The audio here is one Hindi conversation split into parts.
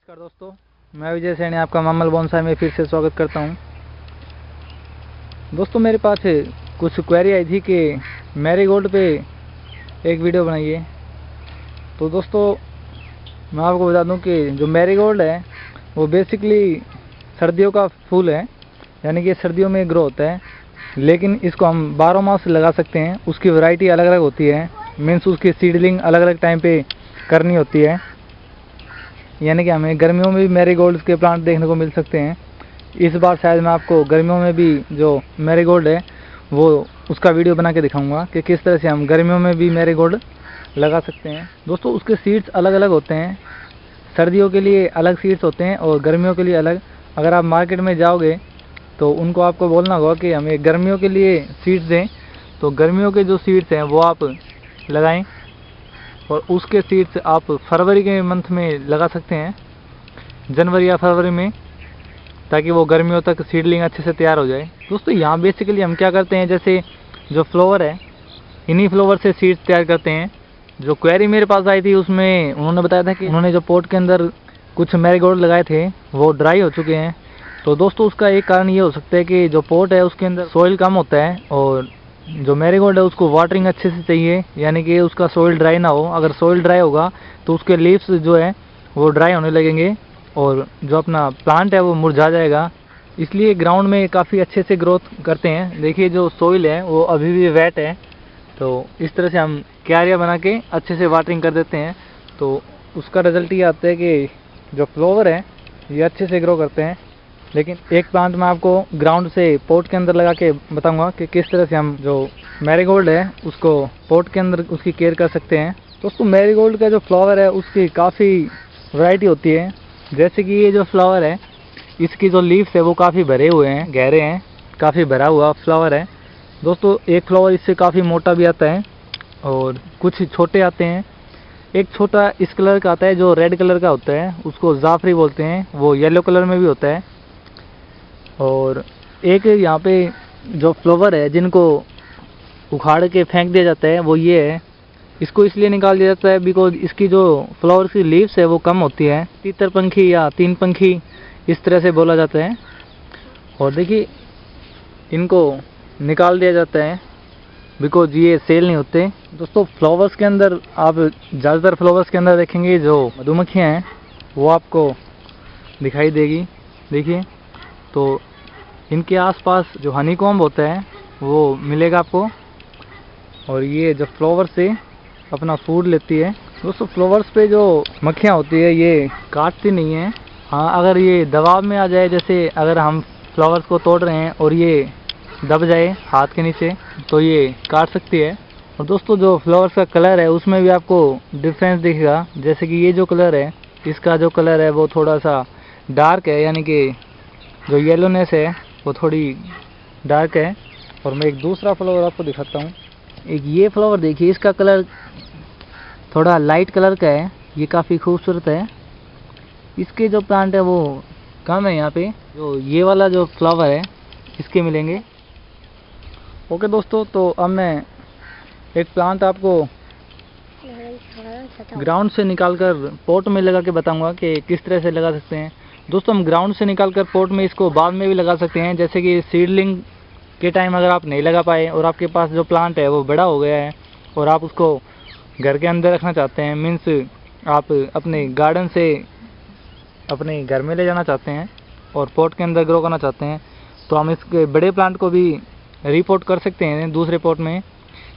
नमस्कार दोस्तों, मैं विजय सैनी आपका मामल बोनसाई में फिर से स्वागत करता हूं। दोस्तों मेरे पास कुछ क्वेरी आई थी कि मैरीगोल्ड पे एक वीडियो बनाइए। तो दोस्तों मैं आपको बता दूं कि जो मैरीगोल्ड है वो बेसिकली सर्दियों का फूल है, यानी कि सर्दियों में ग्रो होता है, लेकिन इसको हम 12 मास लगा सकते हैं। उसकी वैरायटी अलग अलग होती है, मीन्स उसकी सीडलिंग अलग अलग टाइम पे करनी होती है, यानी कि हमें गर्मियों में भी मैरीगोल्ड के प्लांट देखने को मिल सकते हैं। इस बार शायद मैं आपको गर्मियों में भी जो मैरीगोल्ड है वो उसका वीडियो बना के दिखाऊंगा कि किस तरह से हम गर्मियों में भी मैरीगोल्ड लगा सकते हैं। दोस्तों उसके सीड्स अलग अलग होते हैं, सर्दियों के लिए अलग सीड्स होते हैं और गर्मियों के लिए अलग। अगर आप मार्केट में जाओगे तो उनको आपको बोलना होगा कि हमें गर्मियों के लिए सीड्स दें, तो गर्मियों के जो सीड्स हैं वो आप लगाएं और उसके सीड्स आप फरवरी के मंथ में लगा सकते हैं, जनवरी या फरवरी में, ताकि वो गर्मियों तक सीडलिंग अच्छे से तैयार हो जाए। दोस्तों यहाँ बेसिकली हम क्या करते हैं, जैसे जो फ्लावर है इन्हीं फ्लावर से सीड्स तैयार करते हैं। जो क्वेरी मेरे पास आई थी उसमें उन्होंने बताया था कि उन्होंने जो पोट के अंदर कुछ मैरीगोल्ड लगाए थे वो ड्राई हो चुके हैं। तो दोस्तों उसका एक कारण ये हो सकता है कि जो पोट है उसके अंदर सॉइल कम होता है और जो मैरीगोल्ड है उसको वाटरिंग अच्छे से चाहिए, यानी कि उसका सॉइल ड्राई ना हो। अगर सॉइल ड्राई होगा तो उसके लीव्स जो है वो ड्राई होने लगेंगे और जो अपना प्लांट है वो मुरझा जाएगा। इसलिए ग्राउंड में काफ़ी अच्छे से ग्रोथ करते हैं। देखिए जो सॉइल है वो अभी भी वेट है, तो इस तरह से हम क्यारियाँ बना के अच्छे से वाटरिंग कर देते हैं, तो उसका रिजल्ट ये आता है कि जो फ्लावर है ये अच्छे से ग्रो करते हैं। लेकिन एक प्लांट मैं आपको ग्राउंड से पोट के अंदर लगा के बताऊंगा कि किस तरह से हम जो मैरीगोल्ड है उसको पोट के अंदर उसकी केयर कर सकते हैं। दोस्तों मैरीगोल्ड का जो फ्लावर है उसकी काफ़ी वैरायटी होती है। जैसे कि ये जो फ्लावर है इसकी जो लीव्स है वो काफ़ी भरे हुए हैं, गहरे हैं, काफ़ी भरा हुआ फ्लावर है। दोस्तों एक फ्लावर इससे काफ़ी मोटा भी आता है और कुछ छोटे आते हैं। एक छोटा इस कलर का आता है जो रेड कलर का होता है, उसको जाफरी बोलते हैं, वो येलो कलर में भी होता है। और एक यहाँ पे जो फ्लावर है जिनको उखाड़ के फेंक दिया जाता है वो ये है। इसको इसलिए निकाल दिया जाता है बिकॉज इसकी जो फ्लावर की लीव्स है वो कम होती है, तीतर पंखी या तीन पंखी इस तरह से बोला जाता है। और देखिए इनको निकाल दिया जाता है बिकॉज ये सेल नहीं होते। दोस्तों फ्लावर्स के अंदर आप ज़्यादातर फ्लावर्स के अंदर देखेंगे जो मधुमक्खियाँ हैं वो आपको दिखाई देगी। देखिए तो इनके आसपास जो हनी कॉम्ब होता है वो मिलेगा आपको, और ये जो फ्लावर से अपना फूड लेती है। दोस्तों फ्लावर्स पे जो मक्खियाँ होती है ये काटती नहीं है। हाँ अगर ये दबाव में आ जाए, जैसे अगर हम फ्लावर्स को तोड़ रहे हैं और ये दब जाए हाथ के नीचे तो ये काट सकती है। और दोस्तों जो फ्लावर्स का कलर है उसमें भी आपको डिफरेंस दिखेगा। जैसे कि ये जो कलर है इसका जो कलर है वो थोड़ा सा डार्क है, यानी कि जो येलोनेस है वो थोड़ी डार्क है। और मैं एक दूसरा फ्लावर आपको दिखाता हूँ। एक ये फ्लावर देखिए, इसका कलर थोड़ा लाइट कलर का है, ये काफ़ी खूबसूरत है। इसके जो प्लांट है वो कम है यहाँ पे, जो ये वाला जो फ्लावर है इसके मिलेंगे। ओके दोस्तों, तो अब मैं एक प्लांट आपको ग्राउंड से निकालकर पॉट में लगा के बताऊंगा कि किस तरह से लगा सकते हैं। दोस्तों हम ग्राउंड से निकालकर पॉट में इसको बाद में भी लगा सकते हैं, जैसे कि सीडलिंग के टाइम अगर आप नहीं लगा पाए और आपके पास जो प्लांट है वो बड़ा हो गया है और आप उसको घर के अंदर रखना चाहते हैं, मीन्स आप अपने गार्डन से अपने घर में ले जाना चाहते हैं और पॉट के अंदर ग्रो करना चाहते हैं, तो हम इसके बड़े प्लांट को भी रिपोर्ट कर सकते हैं दूसरे पॉट में,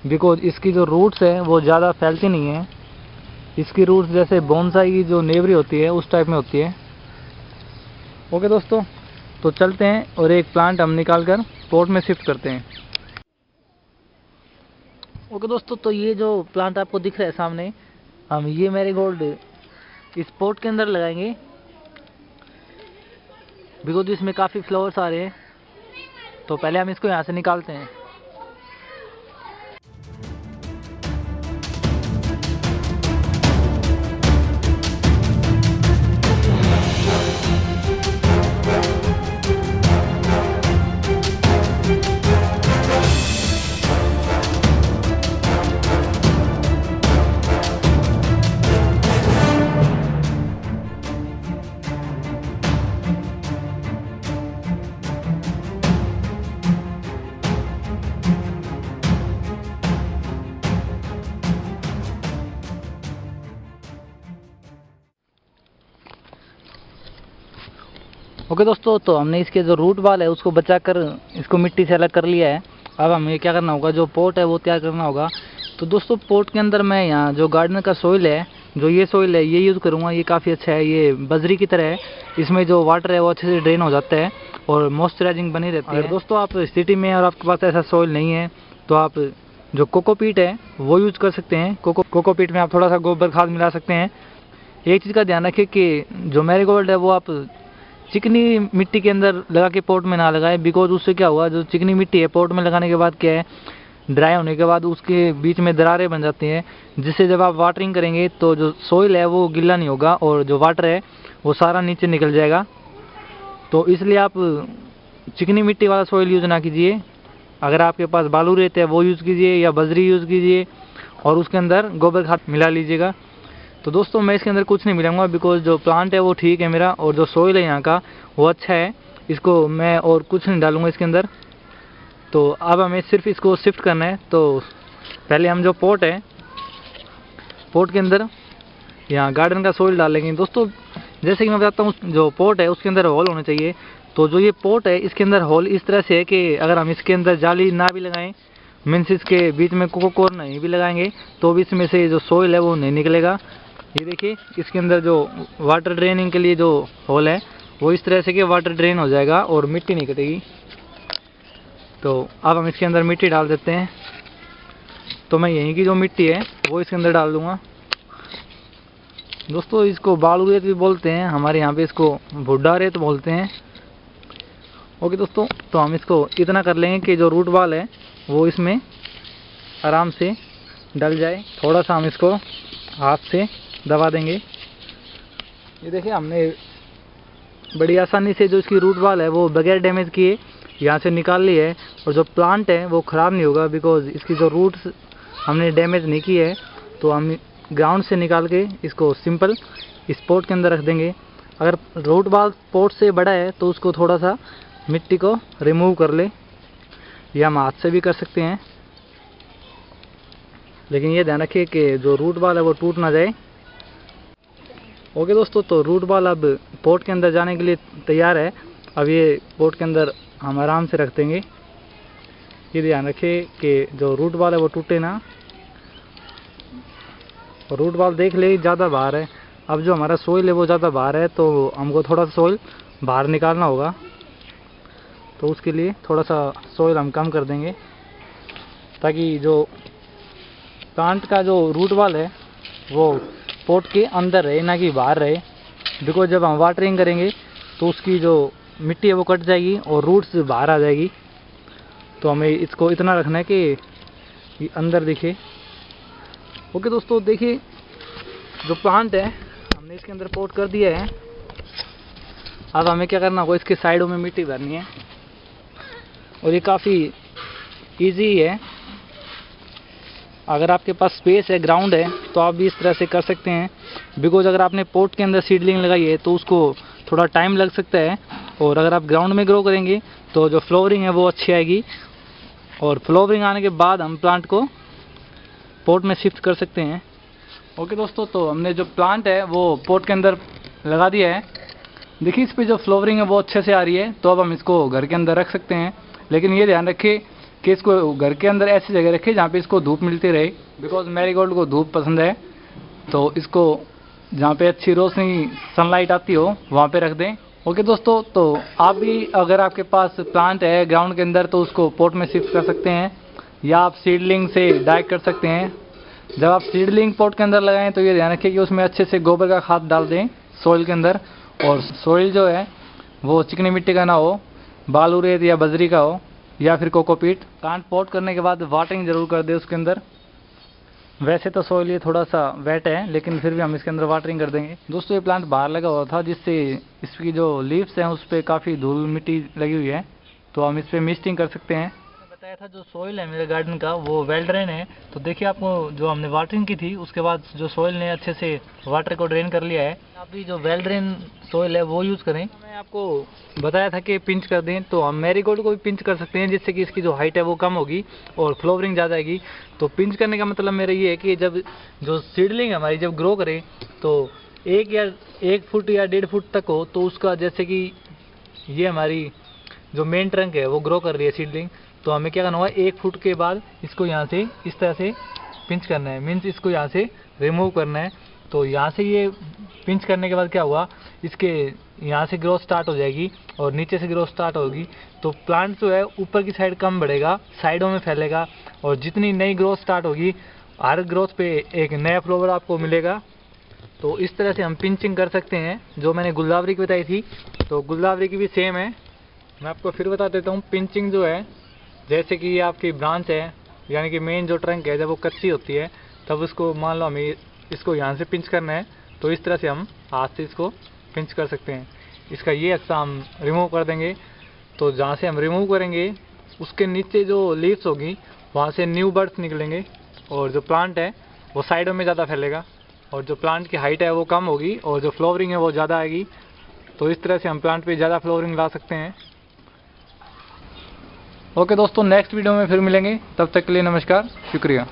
बिकॉज इसकी जो रूट्स है वो ज़्यादा फैलती नहीं है। इसकी रूट्स जैसे बोनसाई की जो नेवरी होती है उस टाइप में होती है। ओके दोस्तों, तो चलते हैं और एक प्लांट हम निकाल कर पॉट में शिफ्ट करते हैं। ओके दोस्तों, तो ये जो प्लांट आपको दिख रहा है सामने, हम ये मैरीगोल्ड इस पॉट के अंदर लगाएंगे बिकॉज इसमें काफ़ी फ्लावर्स आ रहे हैं। तो पहले हम इसको यहाँ से निकालते हैं। ओके दोस्तों, तो हमने इसके जो रूट बॉल है उसको बचाकर इसको मिट्टी से अलग कर लिया है। अब हमें क्या करना होगा, जो पोट है वो तैयार करना होगा। तो दोस्तों पोट के अंदर मैं यहाँ जो गार्डन का सोइल है, जो ये सोइल है ये यूज़ करूँगा। ये काफ़ी अच्छा है, ये बजरी की तरह है। इसमें जो वाटर है वो अच्छे से ड्रेन हो जाता है और मॉइस्चराइजिंग बनी रहती है। दोस्तों आप सिटी में और आपके पास ऐसा सोइल नहीं है तो आप जो कोकोपीट है वो यूज़ कर सकते हैं। कोकोपीट में आप थोड़ा सा गोबर खाद मिला सकते हैं। एक चीज़ का ध्यान रखिए कि जो मैरीगोल्ड है वो आप चिकनी मिट्टी के अंदर लगा के पोट में ना लगाएं, बिकॉज उससे क्या हुआ, जो चिकनी मिट्टी है पोट में लगाने के बाद क्या है, ड्राई होने के बाद उसके बीच में दरारें बन जाती हैं, जिससे जब आप वाटरिंग करेंगे तो जो सोइल है वो गीला नहीं होगा और जो वाटर है वो सारा नीचे निकल जाएगा। तो इसलिए आप चिकनी मिट्टी वाला सोइल यूज़ ना कीजिए। अगर आपके पास बालू रेत है वो यूज़ कीजिए या बजरी यूज़ कीजिए और उसके अंदर गोबर खाद मिला लीजिएगा। तो दोस्तों मैं इसके अंदर कुछ नहीं मिलाऊंगा, बिकॉज जो प्लांट है वो ठीक है मेरा और जो सोइल है यहाँ का वो अच्छा है। इसको मैं और कुछ नहीं डालूंगा इसके अंदर। तो अब हमें सिर्फ इसको शिफ्ट करना है। तो पहले हम जो पोट है, पोट के अंदर यहाँ गार्डन का सोइल डालेंगे। दोस्तों जैसे कि मैं बताता हूँ, जो पोट है उसके अंदर होल होने चाहिए। तो जो ये पोट है इसके अंदर होल इस तरह से है कि अगर हम इसके अंदर जाली ना भी लगाएं, मीन्स इसके बीच में कोकोकोर नहीं भी लगाएंगे तो भी इसमें से जो सोइल है वो नहीं निकलेगा। ये देखिए इसके अंदर जो वाटर ड्रेनिंग के लिए जो होल है वो इस तरह से कि वाटर ड्रेन हो जाएगा और मिट्टी नहीं कटेगी। तो अब हम इसके अंदर मिट्टी डाल देते हैं। तो मैं यहीं की जो मिट्टी है वो इसके अंदर डाल दूंगा। दोस्तों इसको बालू रेत भी बोलते हैं, हमारे यहाँ पे इसको भुड्डा रेत बोलते हैं। ओके दोस्तों, तो हम इसको इतना कर लेंगे कि जो रूट बॉल है वो इसमें आराम से डल जाए। थोड़ा सा हम इसको हाथ से दबा देंगे। ये देखिए हमने बड़ी आसानी से जो इसकी रूट बॉल है वो बगैर डैमेज किए यहाँ से निकाल ली है और जो प्लांट है वो ख़राब नहीं होगा, बिकॉज इसकी जो रूट्स हमने डैमेज नहीं की है। तो हम ग्राउंड से निकाल के इसको सिंपल इस पोट के अंदर रख देंगे। अगर रूट बॉल पोट से बड़ा है तो उसको थोड़ा सा मिट्टी को रिमूव कर ले, या हम हाथ से भी कर सकते हैं। लेकिन ये ध्यान रखिए कि जो रूट बॉल है वो टूट ना जाए। ओके दोस्तों, तो रूट बॉल अब पोट के अंदर जाने के लिए तैयार है। अब ये पोट के अंदर हम आराम से रख देंगे। ये ध्यान रखिए कि जो रूट बॉल है वो टूटे ना। रूट बॉल देख ले ज़्यादा बाहर है। अब जो हमारा सोइल है वो ज़्यादा बाहर है तो हमको थोड़ा सा सोइल बाहर निकालना होगा। तो उसके लिए थोड़ा सा सोइल हम कम कर देंगे ताकि जो प्लांट का जो रूट बॉल है वो पोट के अंदर रहे, ना कि बाहर रहे। बिकॉज जब हम वाटरिंग करेंगे तो उसकी जो मिट्टी है वो कट जाएगी और रूट्स बाहर आ जाएगी। तो हमें इसको इतना रखना है कि ये अंदर दिखे। ओके दोस्तों, देखिए जो प्लांट है हमने इसके अंदर पोट कर दिया है। अब हमें क्या करना होगा, इसके साइडों में मिट्टी भरनी है और ये काफ़ी इजी है। अगर आपके पास स्पेस है, ग्राउंड है, तो आप भी इस तरह से कर सकते हैं। बिकॉज अगर आपने पोट के अंदर सीडलिंग लगाई है तो उसको थोड़ा टाइम लग सकता है, और अगर आप ग्राउंड में ग्रो करेंगे तो जो फ्लावरिंग है वो अच्छी आएगी और फ्लावरिंग आने के बाद हम प्लांट को पोट में शिफ्ट कर सकते हैं। ओके दोस्तों, तो हमने जो प्लांट है वो पोट के अंदर लगा दिया है। देखिए इस पर जो फ्लावरिंग है वो अच्छे से आ रही है। तो अब हम इसको घर के अंदर रख सकते हैं, लेकिन ये ध्यान रखें कि इसको घर के अंदर ऐसी जगह रखें जहाँ पे इसको धूप मिलती रहे। बिकॉज मैरीगोल्ड को धूप पसंद है, तो इसको जहाँ पे अच्छी रोशनी सनलाइट आती हो वहाँ पे रख दें। ओके दोस्तों, तो आप भी अगर आपके पास प्लांट है ग्राउंड के अंदर तो उसको पोट में शिफ्ट कर सकते हैं, या आप सीडलिंग से डायरेक्ट कर सकते हैं। जब आप सीडलिंग पोट के अंदर लगाएं तो ये ध्यान रखें कि उसमें अच्छे से गोबर का खाद डाल दें सोइल के अंदर, और सोइल जो है वो चिकनी मिट्टी का ना हो, बालू रेत या बजरी का हो, या फिर कोकोपीट। प्लांट पॉट करने के बाद वाटरिंग ज़रूर कर दे उसके अंदर। वैसे तो सोइल ये थोड़ा सा वेट है, लेकिन फिर भी हम इसके अंदर वाटरिंग कर देंगे। दोस्तों ये प्लांट बाहर लगा हुआ था, जिससे इसकी जो लीव्स हैं उस पर काफ़ी धूल मिट्टी लगी हुई है, तो हम इस पर मिस्टिंग कर सकते हैं। बताया था जो सोइल है मेरे गार्डन का वो वेल ड्रेन है। तो देखिए आपको जो हमने वाटरिंग की थी उसके बाद जो सोइल ने अच्छे से वाटर को ड्रेन कर लिया है। आप भी जो वेल ड्रेन सोइल है वो यूज़ करें। मैं आपको बताया था कि पिंच कर दें, तो हम मैरीगोल्ड को भी पिंच कर सकते हैं, जिससे कि इसकी जो हाइट है वो कम होगी और फ्लावरिंग ज़्यादा आएगी। तो पिंच करने का मतलब मेरा ये है कि जब जो सीडलिंग हमारी जब ग्रो करे तो 1 फुट या 1.5 फुट तक हो, तो उसका जैसे कि ये हमारी जो मेन ट्रंक है वो ग्रो कर रही है सीडलिंग। तो हमें क्या करना होगा, 1 फुट के बाद इसको यहाँ से इस तरह से पिंच करना है, मीन्स इसको यहाँ से रिमूव करना है। तो यहाँ से ये पिंच करने के बाद क्या हुआ, इसके यहाँ से ग्रोथ स्टार्ट हो जाएगी और नीचे से ग्रोथ स्टार्ट होगी। तो प्लांट जो है ऊपर की साइड कम बढ़ेगा, साइडों में फैलेगा, और जितनी नई ग्रोथ स्टार्ट होगी हर ग्रोथ पे एक नया फ्लावर आपको मिलेगा। तो इस तरह से हम पिंचिंग कर सकते हैं, जो मैंने गुलदावरी की बताई थी। तो गुलदावरी की भी सेम है। मैं आपको फिर बता देता हूँ, पिंचिंग जो है, जैसे कि ये आपकी ब्रांच है, यानी कि मेन जो ट्रंक है, जब वो कच्ची होती है तब उसको मान लो हमें इसको यहाँ से पिंच करना है, तो इस तरह से हम हाथ से इसको पिंच कर सकते हैं। इसका ये हिस्सा हम रिमूव कर देंगे। तो जहाँ से हम रिमूव करेंगे उसके नीचे जो लीव्स होगी वहाँ से न्यू बर्ड्स निकलेंगे, और जो प्लांट है वो साइडों में ज़्यादा फैलेगा, और जो प्लांट की हाइट है वो कम होगी, और जो फ्लावरिंग है वो ज़्यादा आएगी। तो इस तरह से हम प्लांट पे ज़्यादा फ्लावरिंग ला सकते हैं। ओके दोस्तों, नेक्स्ट वीडियो में फिर मिलेंगे, तब तक के लिए नमस्कार, शुक्रिया।